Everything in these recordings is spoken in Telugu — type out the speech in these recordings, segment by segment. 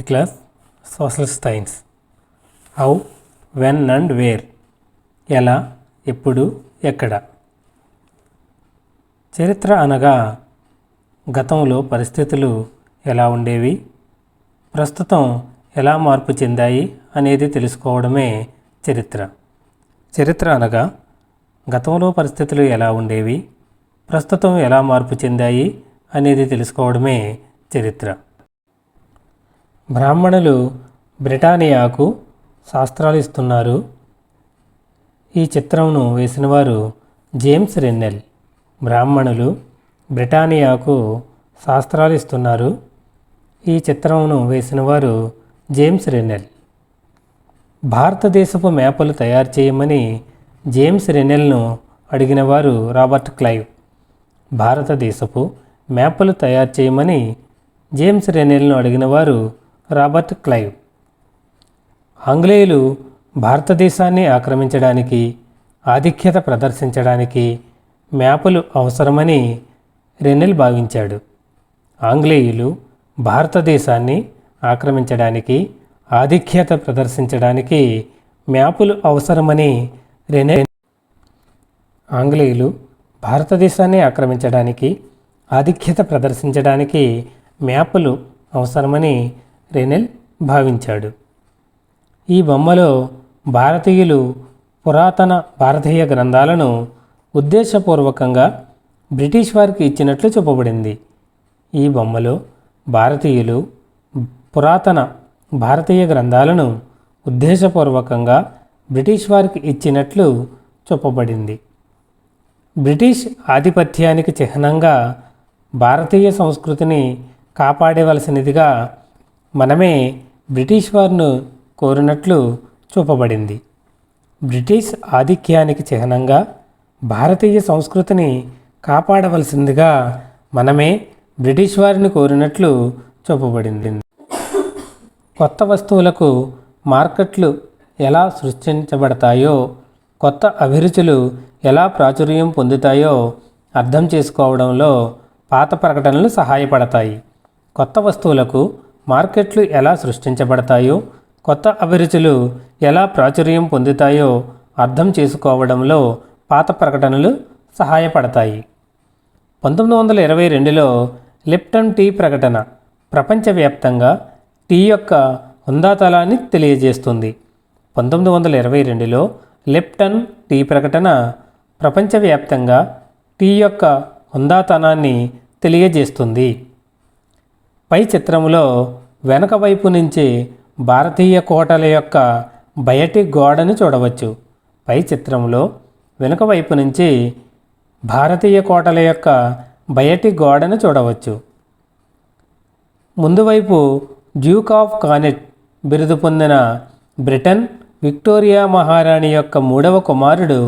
class Social Science. How, when and where. ఎలా, ఎప్పుడు, ఎక్కడ. చరిత్ర అనగా గతంలో పరిస్థితులు ఎలా ఉండేవి, ప్రస్తుతం ఎలా మార్పు చెందాయి అనేది తెలుసుకోవడమే చరిత్ర. చరిత్ర అనగా గతంలో పరిస్థితులు ఎలా ఉండేవి, ప్రస్తుతం ఎలా మార్పు చెందాయి అనేది తెలుసుకోవడమే చరిత్ర. బ్రాహ్మణులు బ్రిటానియాకు శాస్త్రాలు ఇస్తున్నారు. ఈ చిత్రంను వేసినవారు జేమ్స్ రెన్నెల్. బ్రాహ్మణులు బ్రిటానియాకు శాస్త్రాలు ఇస్తున్నారు. ఈ చిత్రంను వేసినవారు జేమ్స్ రెన్నెల్. భారతదేశపు మ్యాపులు తయారు చేయమని జేమ్స్ రెన్నెల్ను అడిగినవారు రాబర్ట్ క్లైవ్. భారతదేశపు మ్యాపులు తయారు చేయమని జేమ్స్ రెన్నెల్ను అడిగినవారు రాబర్ట్ క్లైవ్. ఆంగ్లేయులు భారతదేశాన్ని ఆక్రమించడానికి, ఆధిక్యత ప్రదర్శించడానికి మ్యాపులు అవసరమని రెన్నెల్ భావించాడు. ఆంగ్లేయులు భారతదేశాన్ని ఆక్రమించడానికి, ఆధిక్యత ప్రదర్శించడానికి మ్యాపులు అవసరమని ఆంగ్లేయులు భారతదేశాన్ని ఆక్రమించడానికి, ఆధిక్యత ప్రదర్శించడానికి మ్యాపులు అవసరమని రెన్నెల్ భావించాడు. ఈ బొమ్మలో భారతీయులు పురాతన భారతీయ గ్రంథాలను ఉద్దేశపూర్వకంగా బ్రిటిష్ వారికి ఇచ్చినట్లు చూపబడింది. ఈ బొమ్మలో భారతీయులు పురాతన భారతీయ గ్రంథాలను ఉద్దేశపూర్వకంగా బ్రిటిష్ వారికి ఇచ్చినట్లు చూపబడింది. బ్రిటిష్ ఆధిపత్యానికి చిహ్నంగా భారతీయ సంస్కృతిని కాపాడవలసినదిగా మనమే బ్రిటిష్ వారిని కోరినట్లు చూపబడింది. బ్రిటిష్ ఆధిక్యానికి చిహ్నంగా భారతీయ సంస్కృతిని కాపాడవలసిందిగా మనమే బ్రిటిష్ వారిని కోరినట్లు చూపబడింది. కొత్త వస్తువులకు మార్కెట్లు ఎలా సృష్టించబడతాయో, కొత్త అభిరుచులు ఎలా ప్రాచుర్యం పొందుతాయో అర్థం చేసుకోవడంలో పాత ప్రకటనలు సహాయపడతాయి. కొత్త వస్తువులకు మార్కెట్లు ఎలా సృష్టించబడతాయో, కొత్త అభిరుచులు ఎలా ప్రాచుర్యం పొందుతాయో అర్థం చేసుకోవడంలో పాత ప్రకటనలు సహాయపడతాయి. 1922లో లిప్టన్ టీ ప్రకటన ప్రపంచవ్యాప్తంగా టీ యొక్క హుందాతనాన్ని తెలియజేస్తుంది. 1922లో లిప్టన్ టీ ప్రకటన ప్రపంచవ్యాప్తంగా టీ యొక్క హుందాతనాన్ని తెలియజేస్తుంది. పై చిత్రంలో వెనక వైపు నుంచి భారతీయ కోటల యొక్క బయటి గోడను చూడవచ్చు. పై చిత్రంలో వెనుక వైపు నుంచి భారతీయ కోటల యొక్క బయటి గోడను చూడవచ్చు. ముందు వైపు డ్యూక్ ఆఫ్ కార్నెట్ బిరుదు పొందిన బ్రిటన్ విక్టోరియా మహారాణి యొక్క 3వ కుమారుడు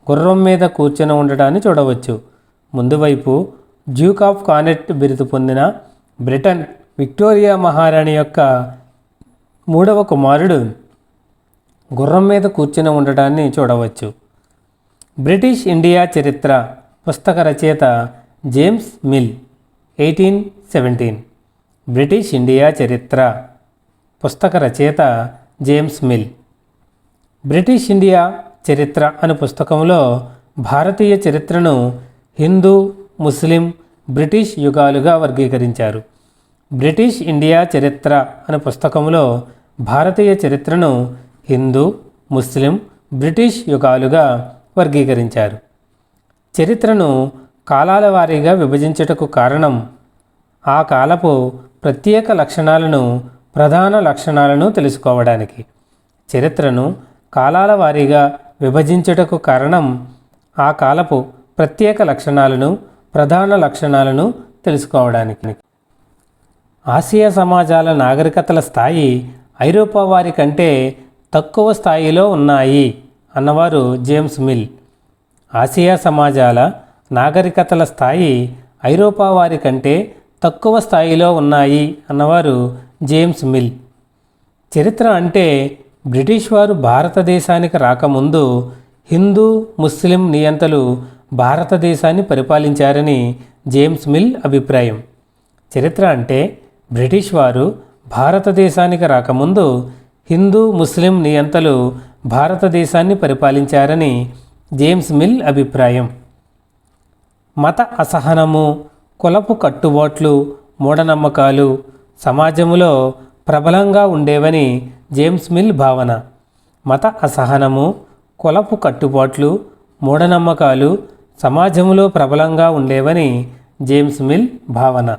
గుర్రం మీద కూర్చొని ఉండడాన్ని చూడవచ్చు. ముందు వైపు డ్యూక్ ఆఫ్ కార్నెట్ బిరుదు పొందిన బ్రిటన్ విక్టోరియా మహారాణి యొక్క 3వ కుమారుడు గుర్రం మీద కూర్చుని ఉండడాన్ని చూడవచ్చు. బ్రిటిష్ ఇండియా చరిత్ర పుస్తక రచయిత జేమ్స్ మిల్ 1817. బ్రిటిష్ ఇండియా చరిత్ర పుస్తక రచయిత జేమ్స్ మిల్. బ్రిటిష్ ఇండియా చరిత్ర అనే పుస్తకంలో భారతీయ చరిత్రను హిందూ, ముస్లిం, బ్రిటిష్ యుగాలుగా వర్గీకరించారు. బ్రిటిష్ ఇండియా చరిత్ర అనే పుస్తకంలో భారతీయ చరిత్రను హిందూ, ముస్లిం, బ్రిటిష్ యుగాలుగా వర్గీకరించారు. చరిత్రను కాలాల వారీగా విభజించుటకు కారణం ఆ కాలపు ప్రత్యేక లక్షణాలను, ప్రధాన లక్షణాలను తెలుసుకోవడానికి. చరిత్రను కాలాల వారీగా విభజించుటకు కారణం ఆ కాలపు ప్రత్యేక లక్షణాలను, ప్రధాన లక్షణాలను తెలుసుకోవడానికి. ఆసియా సమాజాల నాగరికతల స్థాయి ఐరోపా వారి కంటే తక్కువ స్థాయిలో ఉన్నాయి అన్నవారు జేమ్స్ మిల్. ఆసియా సమాజాల నాగరికతల స్థాయి ఐరోపా వారి కంటే తక్కువ స్థాయిలో ఉన్నాయి అన్నవారు జేమ్స్ మిల్. చరిత్ర అంటే బ్రిటిష్ వారు భారతదేశానికి రాకముందు హిందూ, ముస్లిం నియంతలు భారతదేశాన్ని పరిపాలించారని జేమ్స్ మిల్ అభిప్రాయం. చరిత్ర అంటే బ్రిటిష్ వారు భారతదేశానికి రాకముందు హిందూ ముస్లిం నియంతలు భారతదేశాన్ని పరిపాలించారని జేమ్స్ మిల్ అభిప్రాయం. మత అసహనము, కులపు కట్టుబాట్లు, మూఢనమ్మకాలు సమాజంలో ప్రబలంగా ఉండేవని జేమ్స్ మిల్ భావన. మత అసహనము, కులపు కట్టుబాట్లు, మూఢనమ్మకాలు సమాజంలో ప్రబలంగా ఉండేవని జేమ్స్ మిల్ భావన.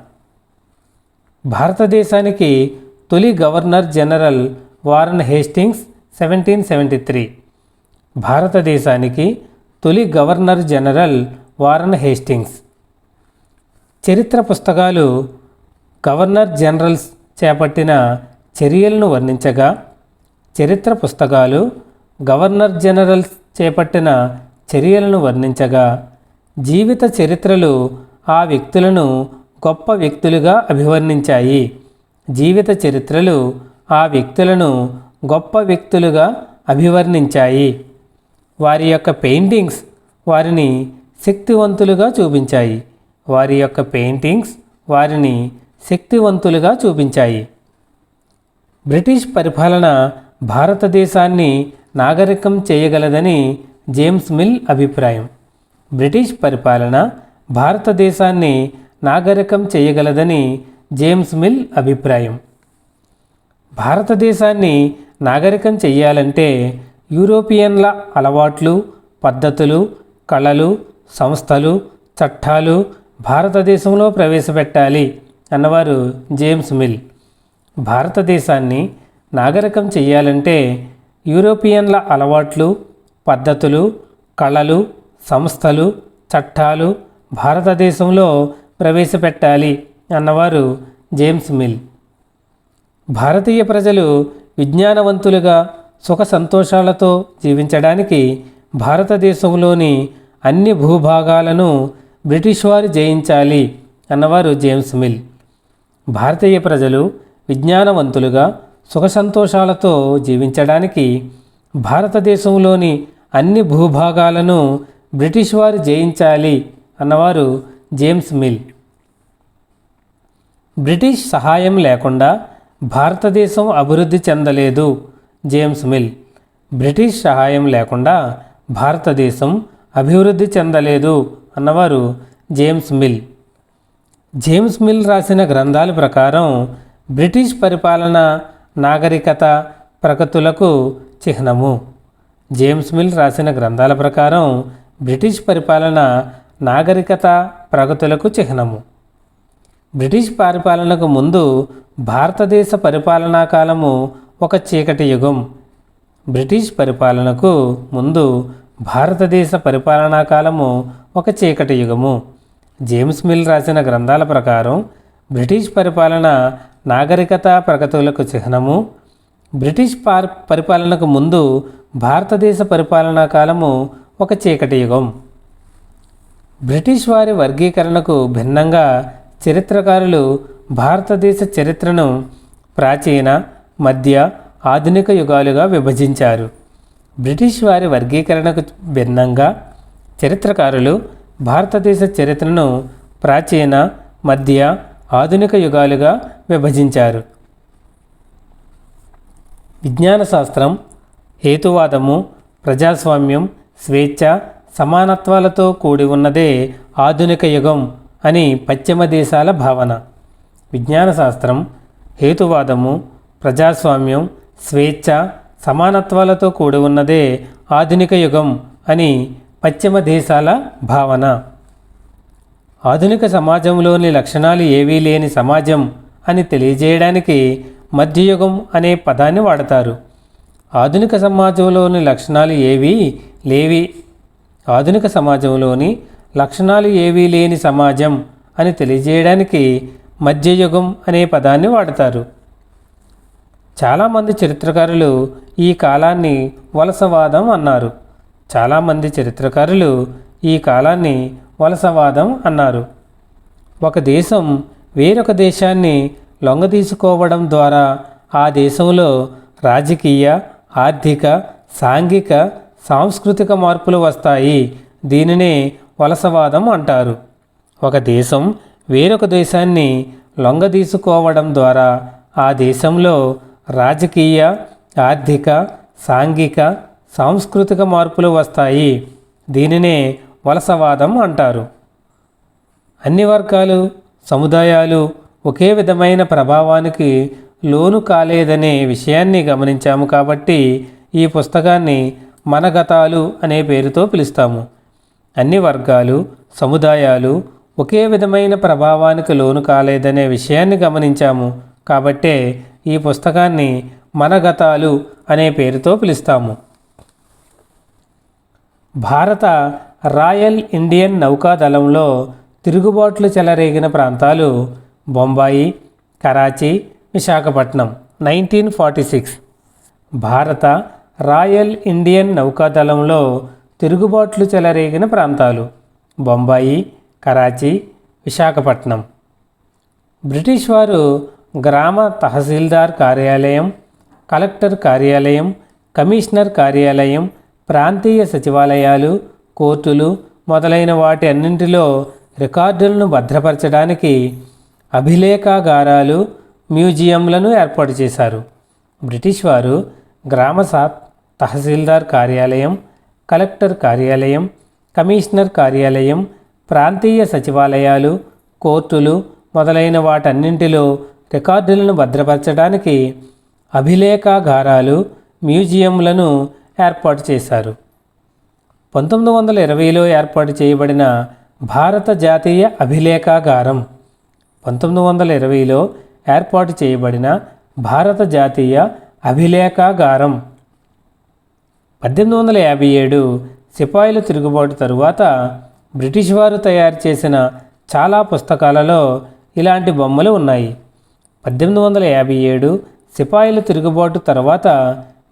భారతదేశానికి తొలి గవర్నర్ జనరల్ వారన్ హేస్టింగ్స్ 1773. భారతదేశానికి తొలి గవర్నర్ జనరల్ వారన్ హేస్టింగ్స్. చరిత్ర పుస్తకాలు గవర్నర్ జనరల్స్ చేపట్టిన చర్యలను వర్ణించగా, చరిత్ర పుస్తకాలు గవర్నర్ జనరల్స్ చేపట్టిన చర్యలను వర్ణించగా, జీవిత చరిత్రలు ఆ వ్యక్తులను గొప్ప వ్యక్తులుగా అభివర్ణించాయి. జీవిత చరిత్రలు ఆ వ్యక్తులను గొప్ప వ్యక్తులుగా అభివర్ణించాయి. వారి యొక్క పెయింటింగ్స్ వారిని శక్తివంతులుగా చూపించాయి. వారి యొక్క పెయింటింగ్స్ వారిని శక్తివంతులుగా చూపించాయి. బ్రిటిష్ పరిపాలన భారతదేశాన్ని నాగరికం చేయగలదని జేమ్స్ మిల్ అభిప్రాయం. బ్రిటిష్ పరిపాలన భారతదేశాన్ని నాగరికం చేయగలదని జేమ్స్ మిల్ అభిప్రాయం. భారతదేశాన్ని నాగరికం చెయ్యాలంటే యూరోపియన్ల అలవాట్లు, పద్ధతులు, కళలు, సంస్థలు, చట్టాలు భారతదేశంలో ప్రవేశపెట్టాలి అన్నవారు జేమ్స్ మిల్. భారతదేశాన్ని నాగరికం చెయ్యాలంటే యూరోపియన్ల అలవాట్లు, పద్ధతులు, కళలు, సంస్థలు, చట్టాలు భారతదేశంలో ప్రవేశపెట్టాలి అన్నవారు జేమ్స్ మిల్. భారతీయ ప్రజలు విజ్ఞానవంతులుగా సుఖ సంతోషాలతో జీవించడానికి భారతదేశంలోని అన్ని భూభాగాలను బ్రిటిష్ వారు జయించాలి అన్నవారు జేమ్స్ మిల్. భారతీయ ప్రజలు విజ్ఞానవంతులుగా సుఖ సంతోషాలతో జీవించడానికి భారతదేశంలోని అన్ని భూభాగాలను బ్రిటిష్ వారు జయించాలి అన్నవారు జేమ్స్ మిల్. బ్రిటిష్ సహాయం లేకుండా భారతదేశం అభివృద్ధి చెందలేదు. James mill. బ్రిటిష్ సహాయం లేకుండా భారతదేశం అభివృద్ధి చెందలేదు అన్నవారు జేమ్స్ మిల్. జేమ్స్ మిల్ రాసిన గ్రంథాల ప్రకారం బ్రిటిష్ పరిపాలన నాగరికత ప్రగతులకు చిహ్నము. జేమ్స్ మిల్ రాసిన గ్రంథాల ప్రకారం బ్రిటిష్ పరిపాలన నాగరికత ప్రగతులకు చిహ్నము. బ్రిటిష్ పరిపాలనకు ముందు భారతదేశ పరిపాలనా కాలము ఒక చీకటి యుగం. బ్రిటిష్ పరిపాలనకు ముందు భారతదేశ పరిపాలనా కాలము ఒక చీకటి యుగము. జేమ్స్ మిల్ రాసిన గ్రంథాల ప్రకారం బ్రిటిష్ పరిపాలన నాగరికత ప్రగతులకు చిహ్నము. బ్రిటిష్ పరిపాలనకు ముందు భారతదేశ పరిపాలనా కాలము ఒక చీకటి యుగం. బ్రిటిష్ వారి వర్గీకరణకు భిన్నంగా చరిత్రకారులు భారతదేశ చరిత్రను ప్రాచీన, మధ్య, ఆధునిక యుగాలుగా విభజించారు. బ్రిటిష్ వారి వర్గీకరణకు భిన్నంగా చరిత్రకారులు భారతదేశ చరిత్రను ప్రాచీన, మధ్య, ఆధునిక యుగాలుగా విభజించారు. విజ్ఞాన శాస్త్రం, హేతువాదము, ప్రజాస్వామ్యం, స్వేచ్ఛ, సమానత్వాలతో కూడి ఉన్నదే ఆధునిక యుగం అని పశ్చిమ దేశాల భావన. విజ్ఞాన శాస్త్రం, హేతువాదము, ప్రజాస్వామ్యం, స్వేచ్ఛ, సమానత్వాలతో కూడి ఉన్నదే ఆధునిక యుగం అని పశ్చిమ దేశాల భావన. ఆధునిక సమాజంలోని లక్షణాలు ఏవీ లేని సమాజం అని తెలియజేయడానికి మధ్యయుగం అనే పదాన్ని వాడతారు. ఆధునిక సమాజంలోని లక్షణాలు ఏవీ లేవి ఆధునిక సమాజంలోని లక్షణాలు ఏవీ లేని సమాజం అని తెలియజేయడానికి మధ్యయుగం అనే పదాన్ని వాడతారు. చాలామంది చరిత్రకారులు ఈ కాలాన్ని వలసవాదం అన్నారు. చాలామంది చరిత్రకారులు ఈ కాలాన్ని వలసవాదం అన్నారు. ఒక దేశం వేరొక దేశాన్ని లొంగదీసుకోవడం ద్వారా ఆ దేశంలో రాజకీయ, ఆర్థిక, సాంఘిక, సాంస్కృతిక మార్పులు వస్తాయి. దీనినే వలసవాదం అంటారు. ఒక దేశం వేరొక దేశాన్ని లొంగదీసుకోవడం ద్వారా ఆ దేశంలో రాజకీయ, ఆర్థిక, సాంఘిక, సాంస్కృతిక మార్పులు వస్తాయి. దీనినే వలసవాదం అంటారు. అన్ని వర్గాలు, సముదాయాలు ఒకే విధమైన ప్రభావానికి లోను కాలేదనే విషయాన్ని గమనించాము కాబట్టి ఈ పుస్తకాన్ని మనగతాలు అనే పేరుతో పిలుస్తాము. అన్ని వర్గాలు, సముదాయాలు ఒకే విధమైన ప్రభావానికి లోను కాలేదనే విషయాన్ని గమనించాము కాబట్టే ఈ పుస్తకాన్ని మనగతాలు అనే పేరుతో పిలుస్తాము. భారత రాయల్ ఇండియన్ నౌకాదళంలో తిరుగుబాట్లు చెలరేగిన ప్రాంతాలు బొంబాయి, కరాచీ, విశాఖపట్నం. 1946 భారత రాయల్ ఇండియన్ నౌకాదళంలో తిరుగుబాట్లు చెలరేగిన ప్రాంతాలు బొంబాయి, కరాచీ, విశాఖపట్నం. బ్రిటిష్ వారు గ్రామ తహసీల్దార్ కార్యాలయం, కలెక్టర్ కార్యాలయం, కమిషనర్ కార్యాలయం, ప్రాంతీయ సచివాలయాలు, కోర్టులు మొదలైన వాటి అన్నింటిలో రికార్డులను భద్రపరచడానికి అభిలేఖాగారాలు, మ్యూజియంలను ఏర్పాటు చేశారు. బ్రిటిష్ వారు గ్రామ తహసీల్దార్ కార్యాలయం, కలెక్టర్ కార్యాలయం, కమిషనర్ కార్యాలయం, ప్రాంతీయ సచివాలయాలు, కోర్టులు మొదలైన వాటన్నింటిలో రికార్డులను భద్రపరచడానికి అభిలేఖాగారాలు, మ్యూజియంలను ఏర్పాటు చేశారు. 1920లో ఏర్పాటు చేయబడిన భారత జాతీయ అభిలేఖాగారం 1920లో ఏర్పాటు చేయబడిన భారత జాతీయ అభిలేఖాగారం 1857 సిపాయిల తిరుగుబాటు తరువాత బ్రిటిష్ వారు తయారు చేసిన చాలా పుస్తకాలలో ఇలాంటి బొమ్మలు ఉన్నాయి. 1857 సిపాయిల తిరుగుబాటు తర్వాత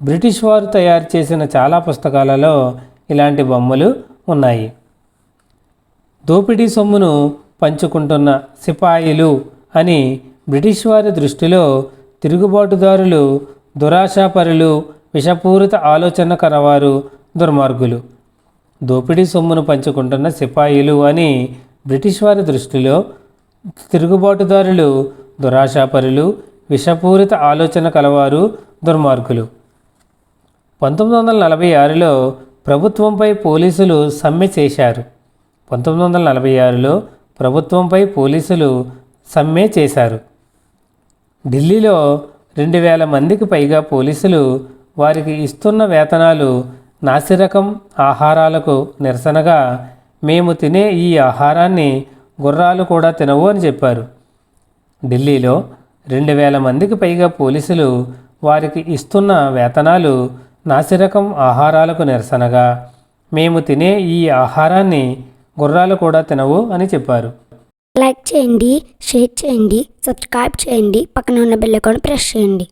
బ్రిటిష్ వారు తయారు చేసిన చాలా పుస్తకాలలో ఇలాంటి బొమ్మలు ఉన్నాయి. దోపిడీ సొమ్మును పంచుకుంటున్న సిపాయిలు అని బ్రిటిష్ వారి దృష్టిలో తిరుగుబాటుదారులు దురాశాపరులు, విషపూరిత ఆలోచన కలవారు, దుర్మార్గులు. దోపిడీ సొమ్మును పంచుకుంటున్న సిపాయిలు అని బ్రిటిష్ వారి దృష్టిలో తిరుగుబాటుదారులు దురాశాపరులు, విషపూరిత ఆలోచన కలవారు, దుర్మార్గులు. 1946లో ప్రభుత్వంపై పోలీసులు సమ్మె చేశారు. 1946లో ప్రభుత్వంపై పోలీసులు సమ్మె చేశారు. ఢిల్లీలో 2000 మందికి పైగా పోలీసులు వారికి ఇస్తున్న వేతనాలు నాసిరకం ఆహారాలకు నిరసనగా మేము తినే ఈ ఆహారాన్ని గుర్రాలు కూడా తినవు అని చెప్పారు. ఢిల్లీలో 2000 మందికి పైగా పోలీసులు వారికి ఇస్తున్న వేతనాలు నాసిరకం ఆహారాలకు నిరసనగా మేము తినే ఈ ఆహారాన్ని గుర్రాలు కూడా తినవు అని చెప్పారు. లైక్ చేయండి, షేర్ చేయండి, సబ్స్క్రైబ్ చేయండి, పక్కన ఉన్న బెల్ ఐకాన్ ప్రెస్ చేయండి.